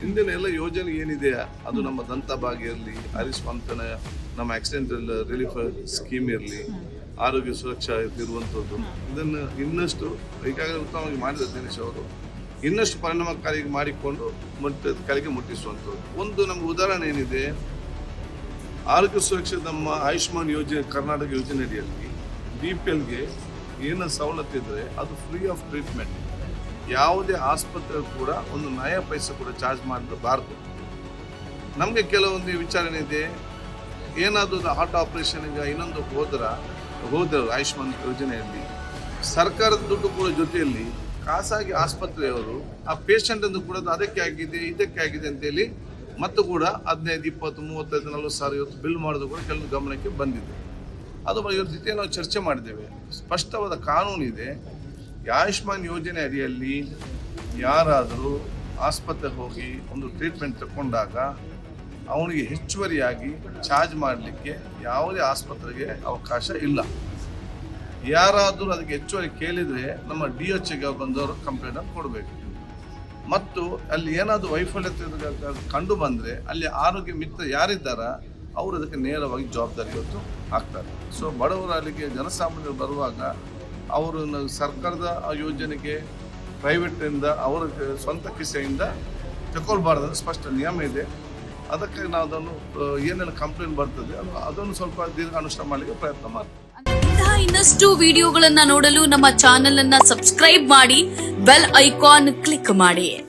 ಇಂದಿನ ಎಲ್ಲ ಯೋಜನೆ ಏನಿದೆ ಅದು ನಮ್ಮ ದಂತ ಭಾಗ್ಯ ಇರಲಿ, ಆಯುಷ್ಮಾನ್ ನಮ್ಮ ಆಕ್ಸಿಡೆಂಟಲ್ ರಿಲೀಫ್ ಸ್ಕೀಮ್ ಇರಲಿ, ಆರೋಗ್ಯ ಸುರಕ್ಷಾ ಇರುವಂಥದ್ದು, ಇದನ್ನು ಇನ್ನಷ್ಟು ಈಗಾಗಲೇ ಉತ್ತಮವಾಗಿ ಮಾಡಿದ ದಿನೇಶ್ ಅವರು ಇನ್ನಷ್ಟು ಪರಿಣಾಮಕಾರಿ ಮಾಡಿಕೊಂಡು ಕೆಳಗೆ ಮುಟ್ಟಿಸುವಂಥದ್ದು. ಒಂದು ನಮ್ಗೆ ಉದಾಹರಣೆ ಏನಿದೆ, ಆರೋಗ್ಯ ಸುರಕ್ಷೆ ನಮ್ಮ ಆಯುಷ್ಮಾನ್ ಯೋಜನೆ ಕರ್ನಾಟಕ ಯೋಜನೆ ಅಡಿಯಲ್ಲಿ BPLಗೆ ಏನು ಸವಲತ್ತು ಇದ್ದರೆ ಅದು ಫ್ರೀ ಆಫ್ ಟ್ರೀಟ್ಮೆಂಟ್. ಯಾವುದೇ ಆಸ್ಪತ್ರೆ ಕೂಡ ಒಂದು ನಯ ಪೈಸೆ ಕೂಡ ಚಾರ್ಜ್ ಮಾಡಬಾರ್ದು. ನಮಗೆ ಕೆಲವೊಂದು ವಿಚಾರಣೆ ಇದೆ, ಏನಾದರೂ ಹಾರ್ಟ್ ಆಪರೇಷನ್ಗೆ ಇನ್ನೊಂದು ಹೋದರು ಆಯುಷ್ಮಾನ್ ಯೋಜನೆಯಲ್ಲಿ ಸರ್ಕಾರದ ದುಡ್ಡು ಕೂಡ ಜೊತೆಯಲ್ಲಿ ಖಾಸಗಿ ಆಸ್ಪತ್ರೆಯವರು ಆ ಪೇಷಂಟ್ ಅನ್ನು ಕೂಡ ಅದಕ್ಕೆ ಆಗಿದೆ ಇದಕ್ಕೆ ಆಗಿದೆ ಅಂತೇಳಿ ಮತ್ತು ಕೂಡ 15, 20, 35, 40 ಸಾವಿರ ಇವತ್ತು ಬಿಲ್ ಮಾಡೋದು ಕೂಡ ಕೆಲವು ಗಮನಕ್ಕೆ ಬಂದಿದೆ. ಅದು ಇವ್ರ ಜೊತೆ ನಾವು ಚರ್ಚೆ ಮಾಡಿದ್ದೇವೆ. ಸ್ಪಷ್ಟವಾದ ಕಾನೂನು ಇದೆ. ಆಯುಷ್ಮಾನ್ ಯೋಜನೆ ಅಡಿಯಲ್ಲಿ ಯಾರಾದರೂ ಆಸ್ಪತ್ರೆಗೆ ಹೋಗಿ ಒಂದು ಟ್ರೀಟ್ಮೆಂಟ್ ತಗೊಂಡಾಗ ಅವನಿಗೆ ಹೆಚ್ಚುವರಿಯಾಗಿ ಚಾರ್ಜ್ ಮಾಡಲಿಕ್ಕೆ ಯಾವುದೇ ಆಸ್ಪತ್ರೆಗೆ ಅವಕಾಶ ಇಲ್ಲ. ಯಾರಾದರೂ ಅದಕ್ಕೆ ಹೆಚ್ಚುವರಿ ಕೇಳಿದರೆ ನಮ್ಮ DHಗೆ ಬಂದವರು ಕಂಪ್ಲೇಂಟನ್ನು ಕೊಡಬೇಕು. ಮತ್ತು ಅಲ್ಲಿ ಏನಾದರೂ ವೈಫಲ್ಯತೆ ಕಂಡು ಬಂದರೆ ಅಲ್ಲಿ ಆರೋಗ್ಯ ಮಿತ್ರ ಯಾರಿದ್ದಾರ ಅವರು ಅದಕ್ಕೆ ನೇರವಾಗಿ ಜವಾಬ್ದಾರಿ ಇವತ್ತು ಆಗ್ತಾರೆ. ಸೊ ಬಡವರ ಅಲ್ಲಿಗೆ ಜನಸಾಮಾನ್ಯರು ಬರುವಾಗ ಅವರು ಸರ್ಕಾರದ ಯೋಜನೆಗೆ ಪ್ರೈವೇಟಿಂದ ಅವರ ಸ್ವಂತ ಕಿಸೆಯಿಂದ ತಗೊಳ್ಬಾರ್ದು ಸ್ಪಷ್ಟ ನಿಯಮ ಇದೆ. ಅದಕ್ಕೆ ನಾವು ಅದನ್ನು ಏನೆಲ್ಲ ಕಂಪ್ಲೇಂಟ್ ಬರ್ತದೆ ಅದನ್ನು ಸ್ವಲ್ಪ ದೀರ್ಘ ಅನುಷ್ಠಾನ ಮಾಡಲಿಕ್ಕೆ ಪ್ರಯತ್ನ ಮಾಡ್ತೀವಿ. ಇಂತಹ ಇನ್ನಷ್ಟು ವಿಡಿಯೋಗಳನ್ನ ನೋಡಲು ನಮ್ಮ ಚಾನೆಲ್ ಅನ್ನ ಸಬ್ಸ್ಕ್ರೈಬ್ ಮಾಡಿ, ಬೆಲ್ ಐಕಾನ್ ಕ್ಲಿಕ್ ಮಾಡಿ.